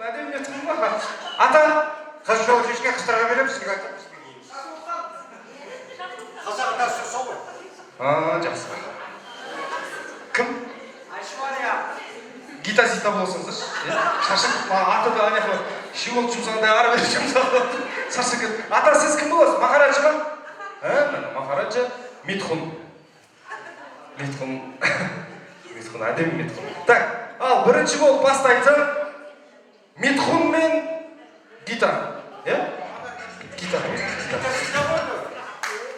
әдемі еттім ба? Ата, қыз жол шешкен қыздарға береміз, сізге айтамыз. Қазақ атасы сол ғой. Жақсы. Кім? Айшвария. Гита-зита болсаңыздар. Шашып, аты да аяқы шиолк жұмсағандай ары бері жұмсағанда шашып кет. Ата, сіз кім боласыз? Махараджа ма? Махараджа Митхун. Митхун, әдемі Митхун. Так, ал бірінші болып бастайды Митхун мен Гита.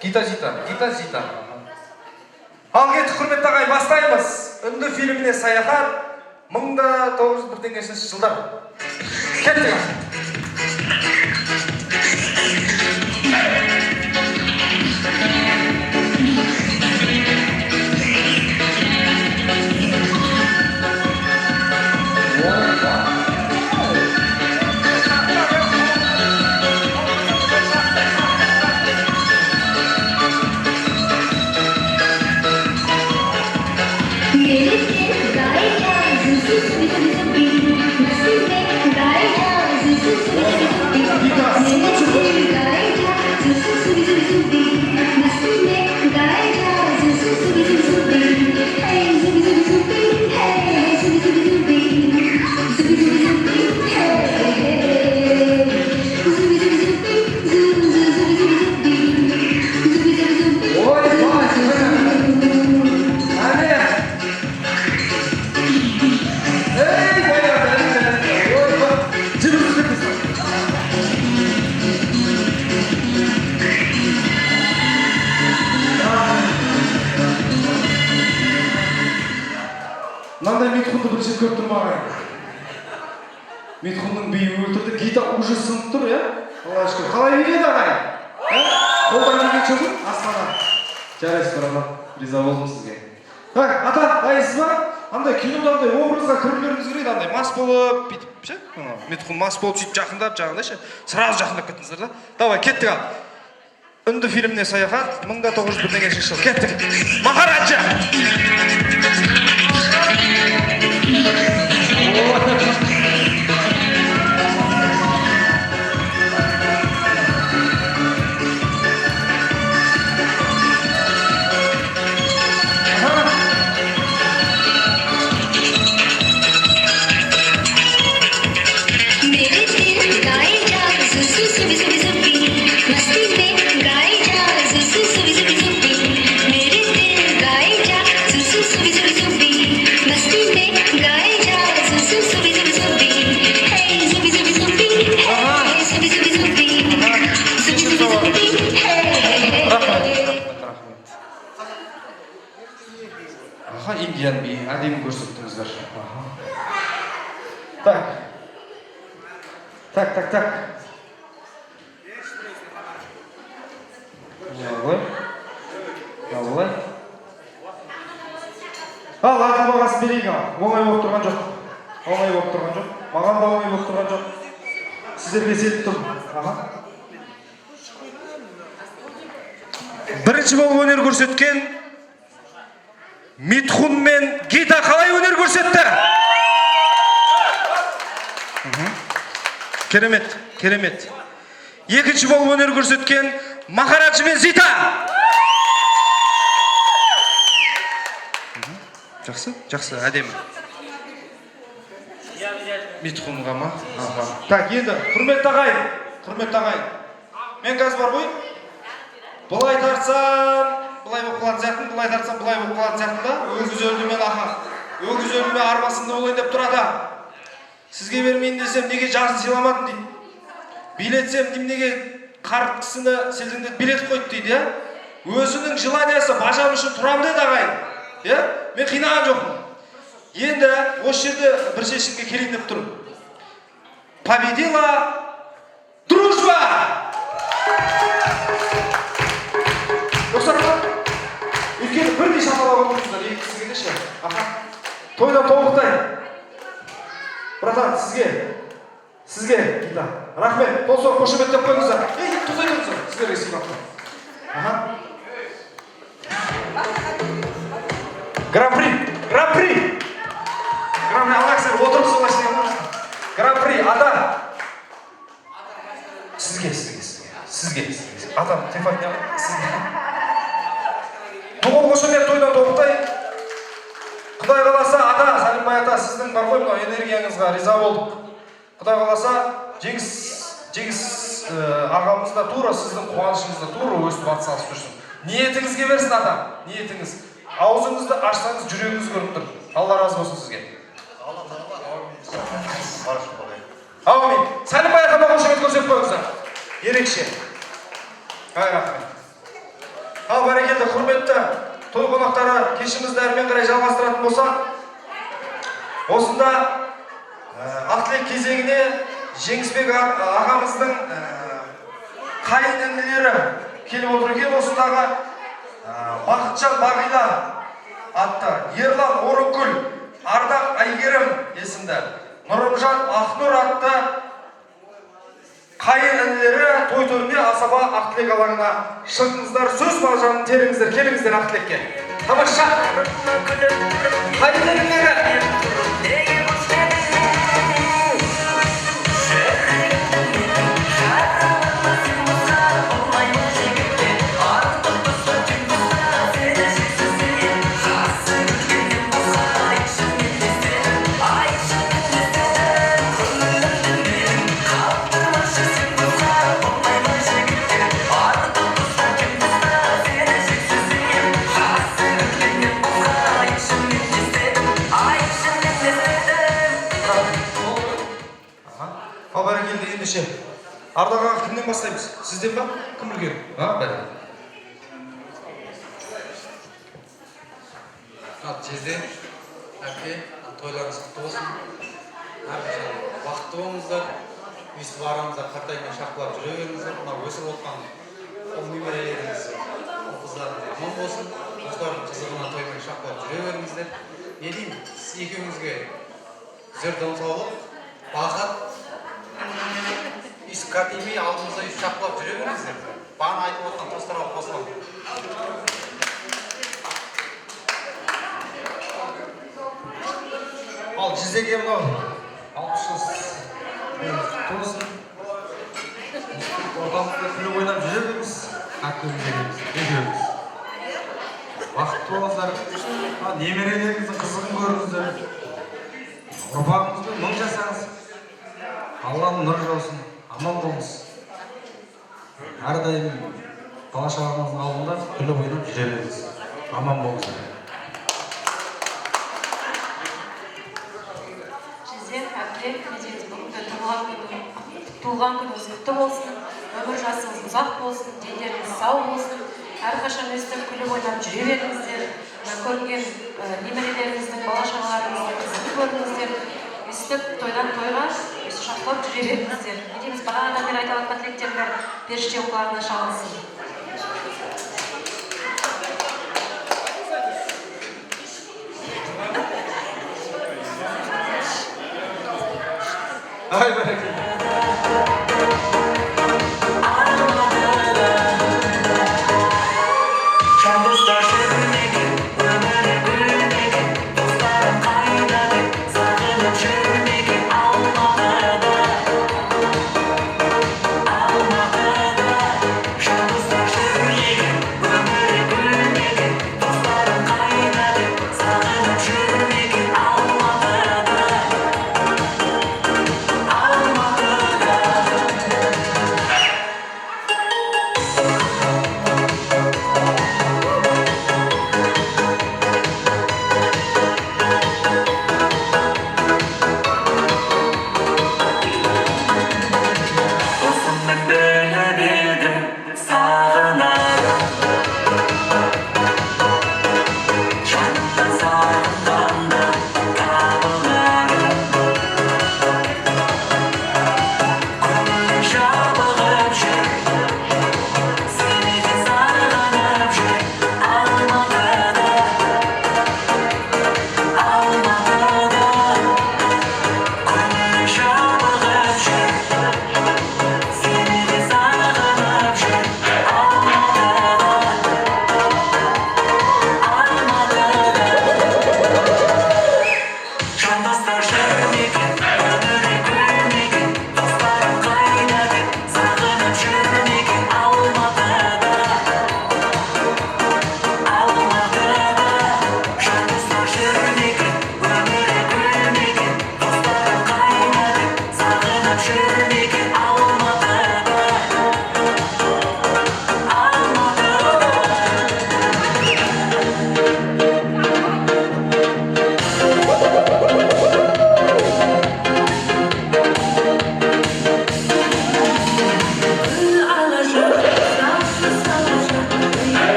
Гита-зита. Ал кетті, құрметті ағай, бастаймыз. Үнді фильміне саяхат 1901 жылдар. Кеттік. Көріп тұрмаған. Митхунның биі өлтірді, Гита уже сынып тұр, Аллах шүкір. Қалай биледі ағай? Қолдан келген шөкір? Астана. Жарайсыз барамын, риза болдым сізге. Так, ата, дайсыз ба? Андай кинодағыдай образға кірулеріңіз керек, андай мас болып, бүйтіп, Митхун мас болып сөйтіп жақындап, жаңағыдай, сразу жақындап кеттіңіздер да. Давай, кеттік ал. Үнді фильміне саяхат 1901 жыл. Кеттік. Махараджа! Индиян би, әдемі көрсеттіңіздер. Так. Аллай. Ал, ақыл бағасын берейік ал. Оңай болып тұрған жоқ. Маған да оңай болып тұрған жоқ. Сіздерге сетіп тұрмын. Бірінші болып өнер көрсеткен Митхун мен Гита қалай өнер көрсетті? Керемет. Екінші болып өнер көрсеткен Махараджа мен Зита. Жақсы, әдемі. Митхунға ма? Так, енді, құрметті ағай. Мен қазір бар ғой. Бұлай тартсам, бұлай болып қалатын сияқтын, бұлай тартсам, бұлай болып қалатын сияқтын да. Өгіз өлдіме арбасында болайын деп тұрады. Сізге бермейін десем, неге жарсын сыйламадым дейді. Билетсем, неге қарт кісіні селдіңдет билет қойды дейді. Өзінің желаниясы бажам үшін тұрам деді ағайын. Мен қинаған жоқпын. Енді осы жерде бір шешімге келейін деп тұрмын. Победила дружба! Достар, үлкені бірдей шапалап отырсыздар, екі кісіге де ше. Тойдан тобықтай. Братан, сізге, Гита. Рахмет, болса қошеметтеп қойыңыздар. Тоқтай тұрыңыздар, сіздерге сыйлапты. Гран-при! Аллах сіздер отырып солай істеген болыңыздар. Гран-при ата. Сізге. Атам телефон не сізге. Туған қошемет тойдан тоқтай. Құдай қаласа ата, Сәлімбай ата, сіздің бар ғой мынау энергияңызға риза болдық. Құдай қаласа Жеңіс ағамыз да тура сіздің қуанышыңызда тура өстіп атсалысып жүрсін. Ниетіңізге берсін ата, ниетіңіз. Аузыңызды ашсаңыз жүрегіңіз көріп тұр. Алла разы болсын сізге. Аумин. Сәлімбай атама қошемет көрсетіп қойыңыздар. Ерекше. Рахмет. Ал бәрекелді құрметті той қонақтары, кешімізді әрмен қарай жалғастыратын болса, осында ақтілек кезеңіне Жеңісбек ағамыздың қайын інілері келіп отыр екен. Осындағы Бақытжан Бағила атты, Ерлан Орынкүл, Ардақ Айгерім есімді, Нұрымжан Ақнұр атты қайын інілері той төрінде асаба ақтілек алаңына шығыңыздар, сөз балжанын теріңіздер, келіңіздер ақтілекке. Тамаша! Қайын інілері! Ардаға кімнен бастаймыз? Сізден ба? Кім үлкен? Бәрі. Жезде, әпке, тойларыңыз құтты болсын. Әрқашан бақытты болыңыздар. Өйстіп арамызда қартаймен шаққылап жүре беріңіздер. Мына өсіп отқан ол немерелеріңіз, ол қыздарыңыз аман болсын. Осылардың қызығына тоймен шаққылап жүре беріңіздер. Не деймін, сіз екеуіңізге зор денсаулық, бақыт, үйсіп кәтемей алдымызда үйсіп шаққылап жүре беріңіздер. Бағана айтып отқан достарға қосыламын. Ал жүздеге мынау 60 жыл құтты болсын. Ортамызда күліп ойнап жүре беріңіз. Екеуіміз. Бақытты болыңыздар. Немерелеріңіздің қызығын көріңіздер. Ұрпағыңызбен мың жасаңыз. Алланың нұры жаусын. Аман болыңыз. Әрдайым бала-шағаңыздың алдында күліп ойнап жүре беріңіз. Аман болыңыздар. Туған күніңіз құтты болсын, өмір жасыңыз ұзақ болсын, дендеріңіз сау болсын, әрқашан өстіп күліп ойнап жүре беріңіздер, көрген немерелеріңіздің, бала-шағаларыңыздың қызығын көріңіздер, өстіп тойдан тойға өстіп шаққылап жүре беріңіздер. Не дейміз, бағанадан бері айтып жатқан тілектердің бәрі періште құлағына шалынсын. Ай, бәрекелді.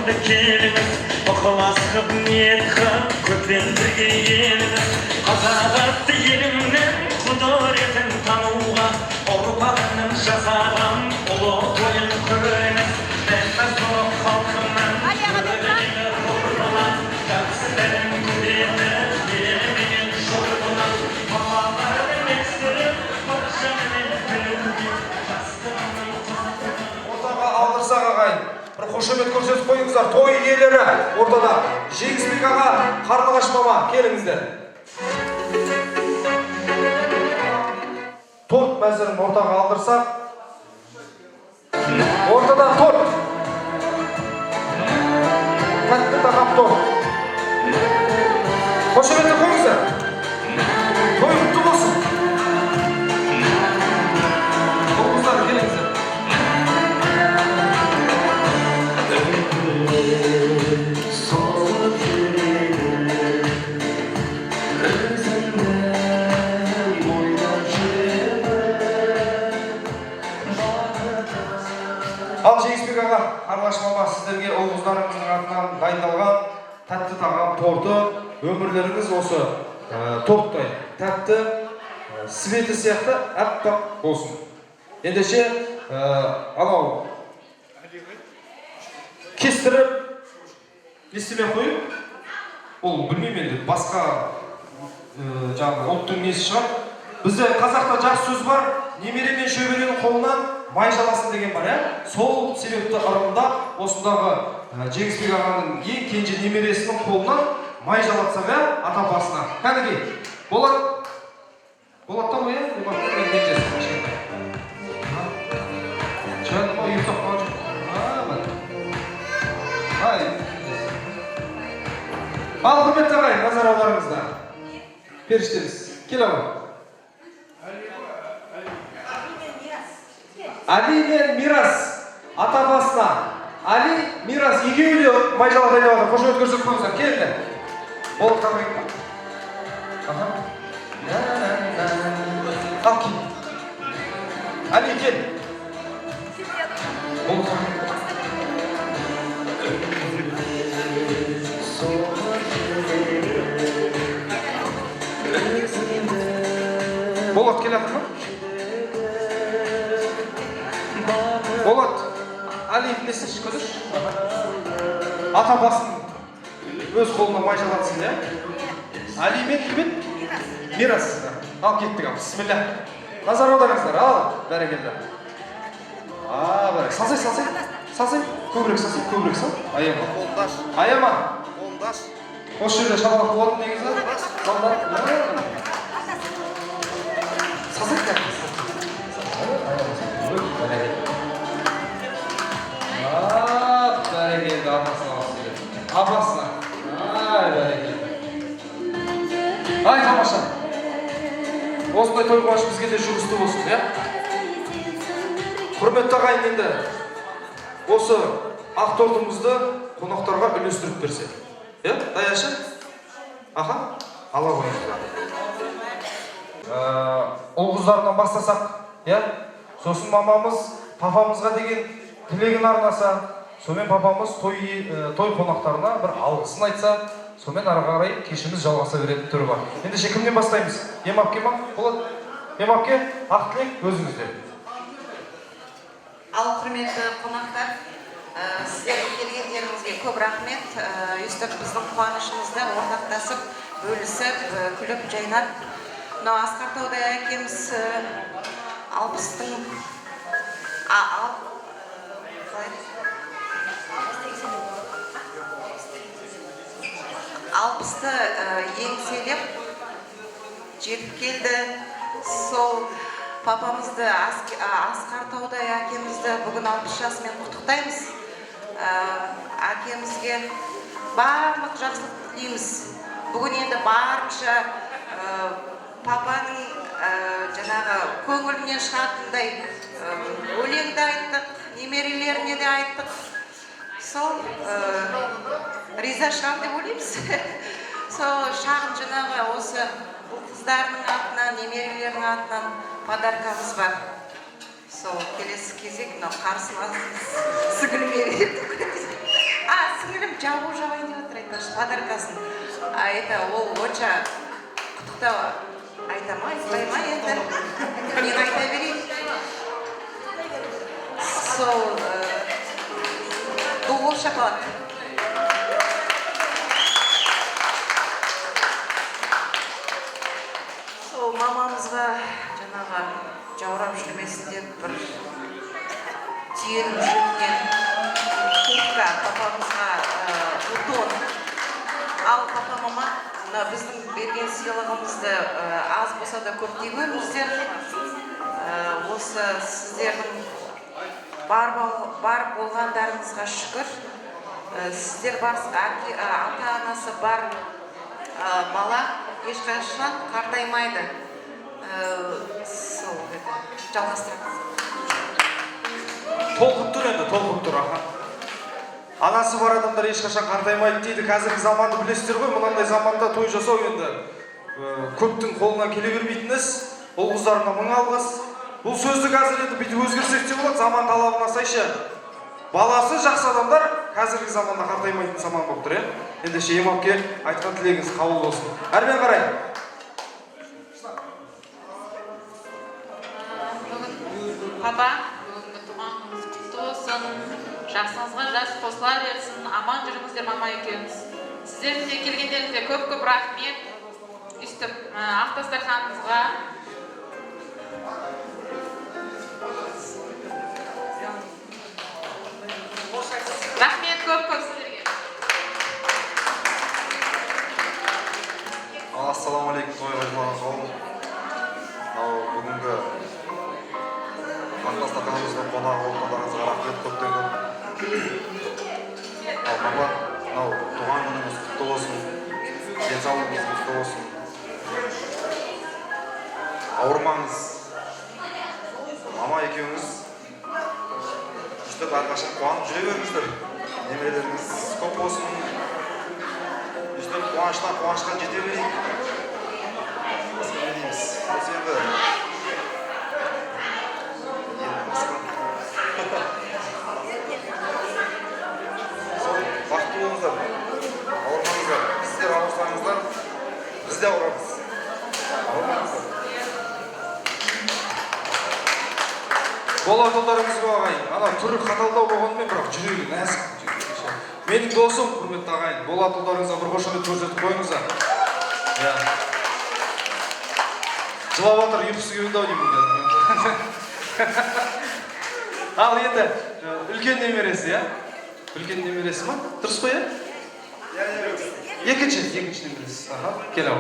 oldu kelimiz Okulas kıp niyet kıp köpten birge elimiz Kazagatdı yelimden kuduretin tanuğa Orpağının şasadan ulu toyun köremiz Denmez soğuk halkından Böyleler korkulan Taksilerin kudreti Yemin şortulan Havaların ekstrem Barışanın gülündü Kastırının Ортаға алдырсақ ағайын, бір қошемет көрсетіп қойыңыздар, той иелері ортада. Жеңісбек аға, Қарлығаш мама, келіңіздер. Торт мәзірін ортаға алдырсақ. Ортада торт. Тәтті тағам торт. Қошеметті қойыңыздар. Той құтты болсын. Қойыңыздар, келіңіздер. Ал Жеңісбек аға, Қарлығаш мама, сіздерге ұл-қыздарыңыздың атынан дайындалған тәтті тағам торты, өмірлеріңіз осы торттай тәтті, светі сияқты әппақ болсын. Ендеше, анау кестіріп, не істемей қойып, ол білмеймін енді, басқа жаңағы ұлттың несі шығар. Бізде қазақта жақсы сөз бар, немере мен шөберенің қолынан май жаласын деген бар, сол себепті ырымдап, осындағы Жеңісбек ағаның ең кенже немересінің қолынан май жалатсақ, ата басына. Кәдімгі, болады? Болады да ғой, Жаныма ұйықтап қалып жүр. Ал, құрметті ағайын, назар аударыңыздар. Періштеміз, кел ағай. Али мен Мирас ата басына. Али, Мирас екеуі де май жалатайын деп жатыр. Қошемет көрсетіп қойыңыздар, келіңдер. Болып қалмайын ба? Ал кел. Али, кел. Болып қалмайын ба? Болат келатыр ма? Болат, Али білесіз көріш? Ата басын өз қолына май жалатсын, Али мен кімет? Мирас. Ал кеттік, бісміллә. Назар аударыңыздар, ал, бәрекелді. Бәрек, салсай. Көбірек сал. Аяма. Аяма. Осы жерде шабалақ болады негізі. Салсай кәк. Бәрекелді, апасына. Бәрекелді. Ай, тамаша. Осындай той қуаныш бізге де жүрісті болсын, Құрметті ағайын, енді осы ақ тортымызды қонақтарға үлестіріп берсе. Даяшы? Аха, ала қойыңыздар. Ұл-қыздарынан бастасақ, сосын мамамыз папамызға деген тілегін арнаса, сонымен папамыз той қонақтарына бір алғысын айтса, сонымен ары қарай кешіміз жалғаса беретін түрі бар. Ендеше кімнен бастаймыз? Емапке ма? Болады? Емапке, ақ тілек өзіңізде. Ал құрметті қонақтар, сіздердің келгендеріңізге көп рахмет. Өстіп біздің қуанышымызды ортақтасып, бөлісіп, күліп, жайнап. Асқар Таудай әкеміз 60-ты еңселеп жетіп келді. Сол папамызды, Асқар Таудай әкемізді бүгін 60 жасымен құттықтаймыз. Әкемізге барлық жақсылық тілейміз. Бүгін енді барынша папаның жаңағы көңілінен шығатындай өлеңді айттық, немерелеріне де айттық. Сол риза шығам деп ойлаймыз. Сол шағын жаңағы осы қыздардың атынан, немерелердің атынан подаркамыз бар. Сол келесі кезек қарсыласыңыз сіңілмері. сіңілім жабу жабайын деп отыр айтпақшы подаркасын. Ол онша құттықтау айта ма, айтпай ма енді? Мен айта берейін. Сол дұғыл шоколад. Сол мамамызға жаңағы жаурап жүрмесін деп бір түйенің жүнінен куртка папамызға бутон. Ал папа мама біздің берген сыйлығымызды аз болса да көптей көріңіздер. Осы сіздердің бар болғандарыңызға шүкір. Сіздер бар, ата-анасы бар бала ешқашан қартаймайды. Сол жалғастырамыз. Толқып тұр енді, толқып тұр. Анасы бар адамдар ешқашан қартаймайды дейді. Қазіргі заманды білесіздер ғой, мынандай заманда той жасау енді көптің қолынан келе бермейтін іс. Ол қыздарына мың алғыс. Бұл сөзді қазір енді бүйтіп өзгерсек те болады, заман талабына сайшы. Баласы жақсы адамдар қазіргі заманда қартаймайтын заман болып тұр, Ендеше имамке айтқан тілегіңіз қабыл болсын. Әрмен қарай. Папа, бүгінгі туған күніңіз құтты болсын. Жасыңызға жас қосыла берсін. Аман жүріңіздер, мама екеуміз. Сіздердің де келгендеріңізге көп-көп рахмет. Үстіп ақ дастарханымызға рахмет көп-көп сіздерге. Ассалаумағалейкум, тойға жиналған қауым. Бүгінгі дастарханымыздың қонағы болғандарыңызға рахмет көптен көп. Папа, туған күніңіз құтты болсын. Денсаулығыңыз құтты болсын. Ауырмаңыз. Мама екеуіңіз үстіп әрқашан қуанып жүре беріңіздер. Немерелеріңіз көп болсын. Үстіп қуаныштан қуанышқа жете берейік. Басқа не дейміз? Осы енді бақытты болыңыздар, ауырмаңыздар. Сіздер ауырсаңыздар, біз де ауырамыз. Ауырмаңыздар. Болат ұлдарыңыз ба ағайын? Ана түрі қаталдау болғанымен, бірақ жүрегі нәзік. Менің досым, құрметті ағайын, болат ұлдарыңызға бір қошемет көрсетіп қойыңыздар. Жылап отыр, ұйқысы келді-ау деймін. Ал енді үлкен немересі, Үлкен немересі ма? Дұрыс қой, Екінші немересі. Кел ау.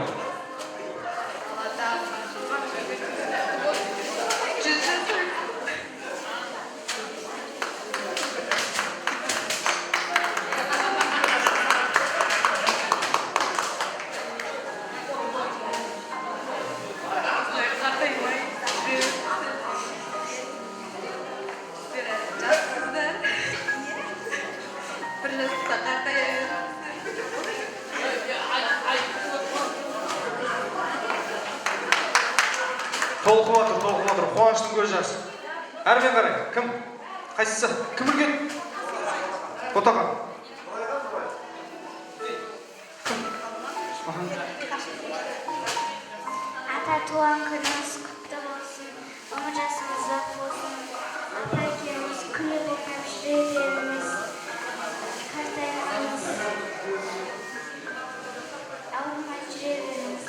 Толқып отыр, қуаныштың көз жасы. Әрмен қарай, кім? Қайсысы? Кім үлкен? Отаға. Ата туған күніңіз құтты болсын. Өмір жасыңыз ұзақ болсын. Ата екеуміз күліп ойнап жүре беріңіз. Қартаймаңыз. Ауырмай жүре беріңіз.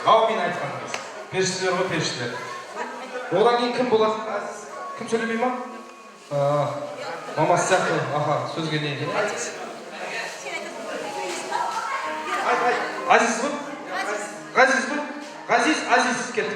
Аумин айтқаныңыз. Періштелер ғой, періштелер. Одан кейін кім болады? Кім сөйлемей ма? Мамасы сияқты. Сөзге не екен? Азиз бұл? Ғазиз бұл? Ғазиз, Азиз кет.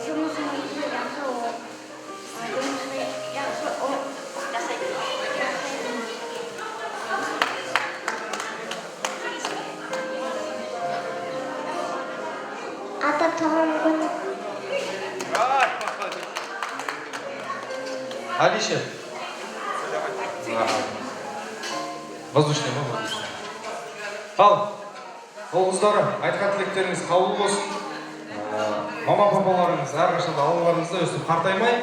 Жұмысыңыз Алише. Воздушный ма? Ал, ол қыздары айтқан тілектеріңіз қабыл болсын. Мама папаларыңыз әрқашанда алаларыңызда өстіп қартаймай,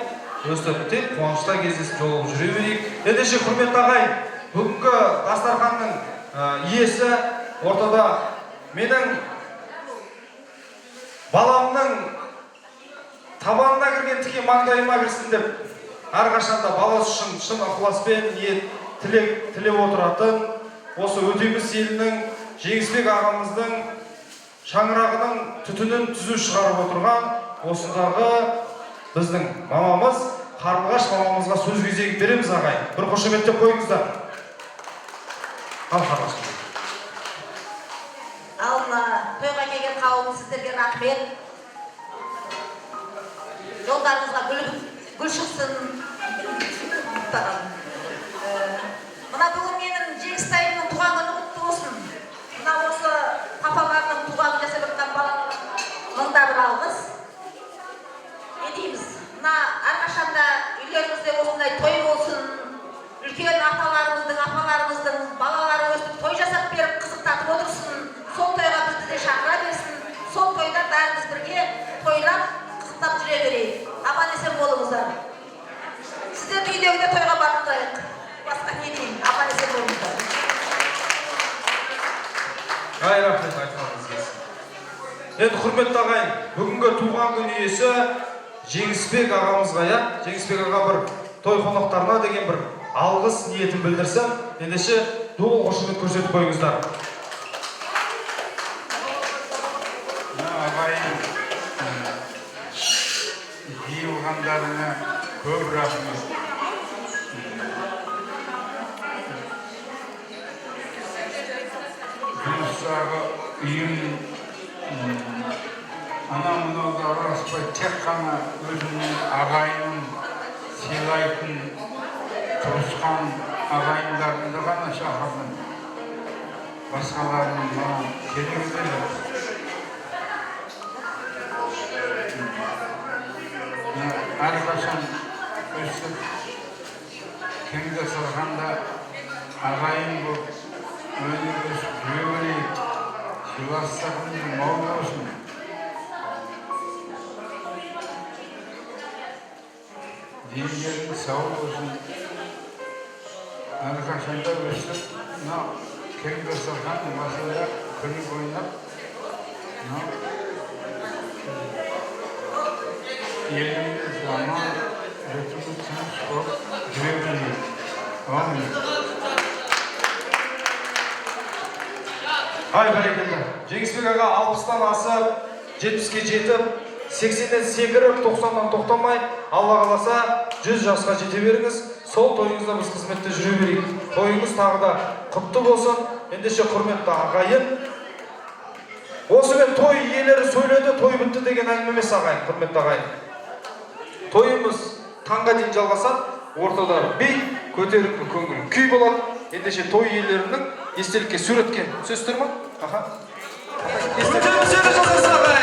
өстіп тек қуанышта кездесіп жолығып жүре берейік. Ендеше құрметті ағайын, бүгінгі дастарханның иесі ортада менің баламның табанына кірген тіке маңдайыма кірсін деп әрқашанда баласы үшін шын ықыласпен ниет тілеп отыратын осы өтеміс елінің Жеңісбек ағамыздың шаңырағының түтінін түзу шығарып отырған осындағы біздің мамамыз Қарлығаш мамамызға сөз кезегін береміз ағайын. Бір қошеметтеп қойыңыздар. Ал Қарлығаш. Алла, тойға келген қауым сіздерге рахмет. Жолдарыңызға гүл шықсын. Мына бүгін менің Жеңістайымның туған күні құтты болсын. Мына осы папаларының туғанын жасап жатқан балалар мыңда бір алғыс. Не дейміз? Мына әрқашанда үйлеріңізде осындай той болсын. Үлкен аталарымыздың, апаларымыздың балалары өстіп той жасап беріп қызықтатып отырсын. Сол тойға бізді де шақыра берсін. Сол тойда бәріміз бірге тойлап қызықтап жүре берейік. Аман есен болыңыздар. Сіздерді үйдегіде тойға барып тұрайық. Басқа не деймін? Аман есен болыңыздар. Ай, рахмет айтқаныңыз келсін. Енді құрметті ағайын, бүгінгі туған күн иесі Жеңісбек ағамызға, Жеңісбек аға бір той қонақтарына деген бір алғыс ниетін білдірсем, ендеше дуыл қошемет көрсетіп қойыңыздар. Ағайын, жиылғандарына көп рахмет. Жұмыстағы үйім ана-мынауды араласпай тек қана өзімнің ағайыным сыйлайтын туысқан ағайындарымды ғана шақырдым. Басқаларының маған керегі де жоқ. Әрқашан өстіп кең дастарханда ағайын болып өніп өсіп жүре берейік. Сыйластығымыз мол болсын. Денелеріңіз сау болсын. Әрқашанда өстіп мынау кең дастарханның басында күліп ойнап еліміз аман, жұртымыз тыныш болып жүре берейік. Амин. Ай, бәрекелді. Жеңісбек аға 60-тан асып, 70-ке жетіп, 80-ден секіріп, 90-дан тоқтамай, Алла қаласа 100 жасқа жете беріңіз. Сол тойыңызда біз қызметте жүре берейік. Тойыңыз тағы да құтты болсын. Ендеше құрметті ағайын. Осымен той иелері сөйледі, той бітті деген әңгіме емес ағайын, құрметті ағайын. Тойымыз таңға дейін жалғасады, ортада би, көтеріңкі көңіл күй болады. Ендеше той иелерінің естелікке суретке сөз тұр ма? Аха. Естелікке сөз жасаса ағайын.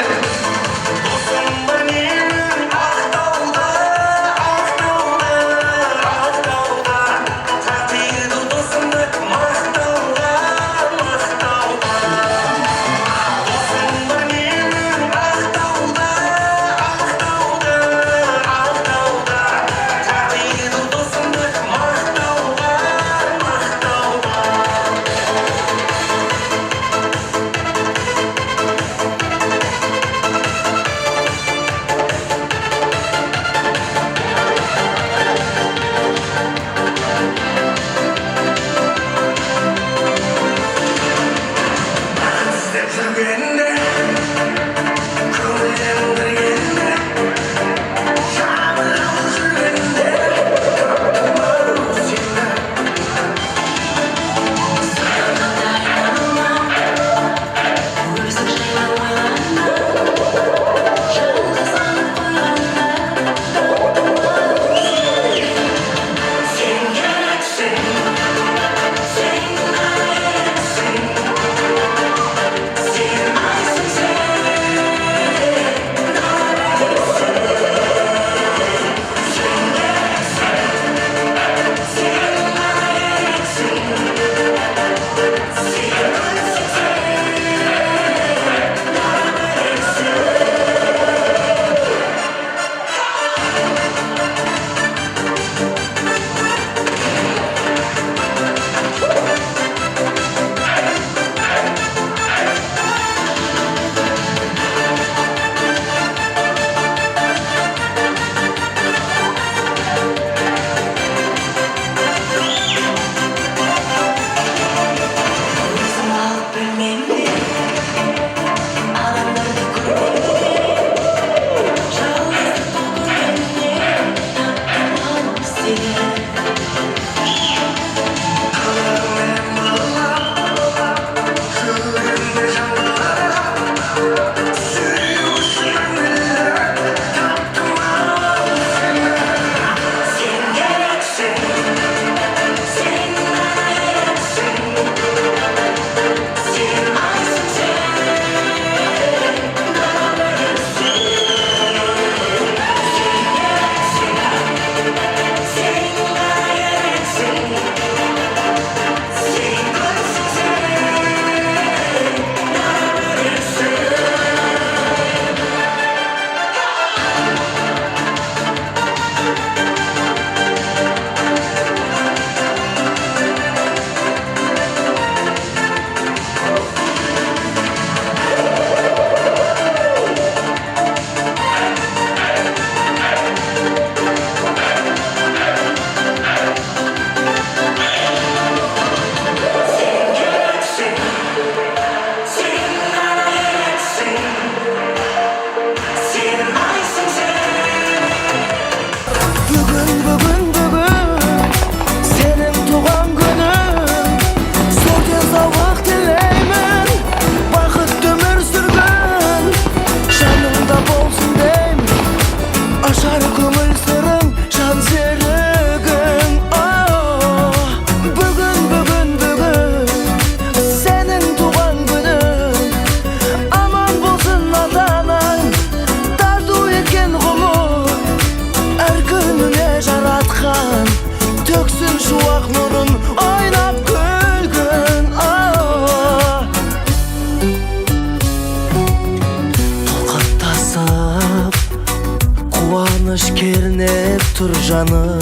отыр жаным.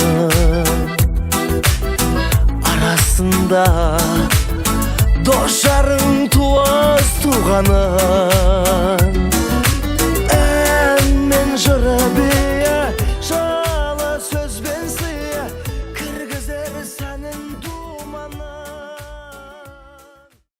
Арасында дос жарың туыс туғаным.